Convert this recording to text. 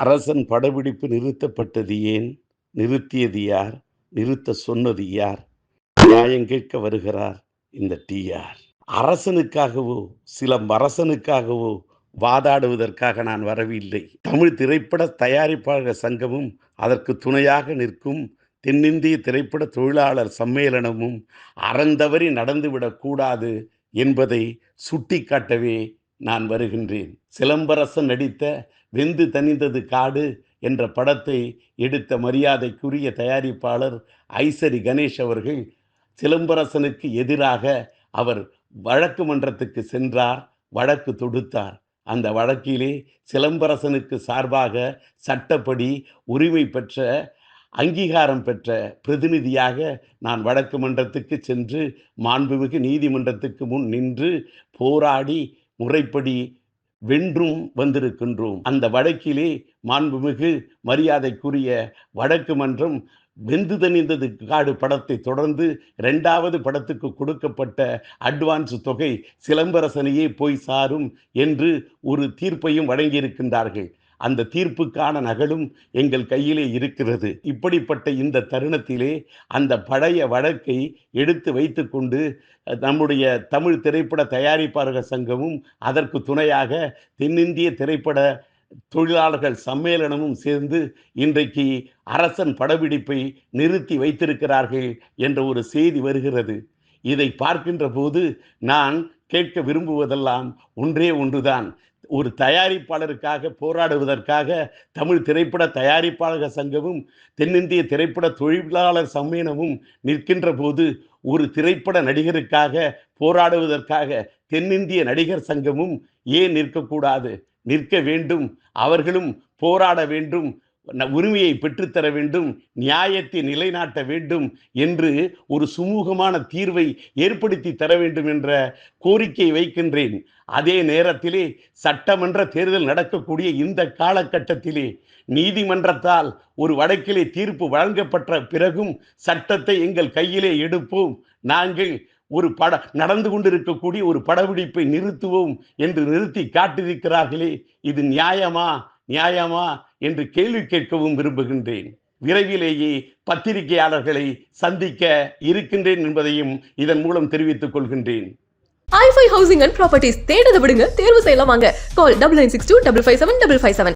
அரசன் படப்பிடிப்பு நிறுத்தப்பட்டது ஏன்? நிறுத்தியது யார்? நிறுத்த சொன்னது யார்? நியாயம் கேட்க வருகிறார் இந்த டிஆர். அரசனுக்காகவோ சிலம்பரசனுக்காகவோ வாதாடுவதற்காக நான் வரவில்லை. தமிழ் திரைப்பட தயாரிப்பாளர் சங்கமும் அதற்கு துணையாக நிற்கும் தென்னிந்திய திரைப்பட தொழிலாளர் சம்மேளனமும் அறந்தவறி நடந்துவிடக்கூடாது என்பதை சுட்டிக்காட்டவே நான் வருகின்றேன். சிலம்பரசன் நடித்த வெந்து தணிந்தது காடு என்ற படத்தை எடுத்த மரியாதைக்குரிய தயாரிப்பாளர் ஐசரி கணேஷ் அவர்கள் சிலம்பரசனுக்கு எதிராக அவர் வழக்கு மன்றத்துக்கு சென்றார், வழக்கு தொடுத்தார். அந்த வழக்கிலே சிலம்பரசனுக்கு சார்பாக சட்டப்படி உரிமை பெற்ற அங்கீகாரம் பெற்ற பிரதிநிதியாக நான் வழக்கு மன்றத்துக்கு சென்று மாண்புமிகு நீதிமன்றத்துக்கு முன் நின்று போராடி முறைப்படி வென்றும் வந்திருக்கின்றோம். அந்த வழக்கிலே மாண்புமிகு மரியாதைக்குரிய வழக்கு மன்றம் வெந்து தணிந்தது காடு படத்தை தொடர்ந்து 2வது படத்துக்கு கொடுக்கப்பட்ட அட்வான்ஸ் தொகை சிலம்பரசனையே போய் சாரும் என்று ஒரு தீர்ப்பையும் வழங்கியிருக்கின்றார்கள். அந்த தீர்ப்புக்கான நகலும் எங்கள் கையிலே இருக்கிறது. இப்படிப்பட்ட இந்த தருணத்திலே அந்த பழைய வழக்கை எடுத்து வைத்துக்கொண்டு நம்முடைய தமிழ் திரைப்பட தயாரிப்பாளர்கள் சங்கமும் அதற்கு துணையாக தென்னிந்திய திரைப்பட தொழிலாளர்கள் சம்மேளனமும் சேர்ந்து இன்றைக்கு அரசன் படப்பிடிப்பை நிறுத்தி வைத்திருக்கிறார்கள் என்ற ஒரு செய்தி வருகிறது. இதை பார்க்கின்ற போது நான் கேட்க விரும்புவதெல்லாம் ஒன்றே ஒன்றுதான். ஒரு தயாரிப்பாளருக்காக போராடுவதற்காக தமிழ் திரைப்பட தயாரிப்பாளர்கள் சங்கமும் தென்னிந்திய திரைப்பட தொழிலாளர் சம்மேளனமும் நிற்கின்ற போது ஒரு திரைப்பட நடிகருக்காக போராடுவதற்காக தென்னிந்திய நடிகர் சங்கமும் ஏன் நிற்கக்கூடாது? நிற்க வேண்டும். அவர்களும் போராட வேண்டும், உரிமையை பெற்றுத்தர வேண்டும், நியாயத்தை நிலைநாட்ட வேண்டும் என்று ஒரு சுமூகமான தீர்வை ஏற்படுத்தி தர வேண்டும் என்ற கோரிக்கை வைக்கின்றேன். அதே நேரத்திலே சட்டமன்ற தேர்தல் நடக்கக்கூடிய இந்த காலகட்டத்திலே நீதிமன்றத்தால் ஒரு வழக்கிலே தீர்ப்பு வழங்கப்பட்ட பிறகும் சட்டத்தை எங்கள் கையிலே எடுப்போம், நாங்கள் ஒரு நடந்து கொண்டிருக்கக்கூடிய ஒரு படப்பிடிப்பை நிறுத்துவோம் என்று நிறுத்தி காட்டியிருக்கிறார்களே, இது நியாயமா என்று கேள்வி கேட்கவும் விரும்புகின்றேன். விரைவிலேயே பத்திரிகையாளர்களை சந்திக்க இருக்கின்றேன் என்பதையும் இதன் மூலம் தெரிவித்துக் கொள்கின்றேன். i5 ஹவுசிங் அண்ட் ப்ராப்பர்ட்டிஸ் தேடுத விடுங்க, தேர்வு செய்யலாம் வாங்க. கால் 9962557557.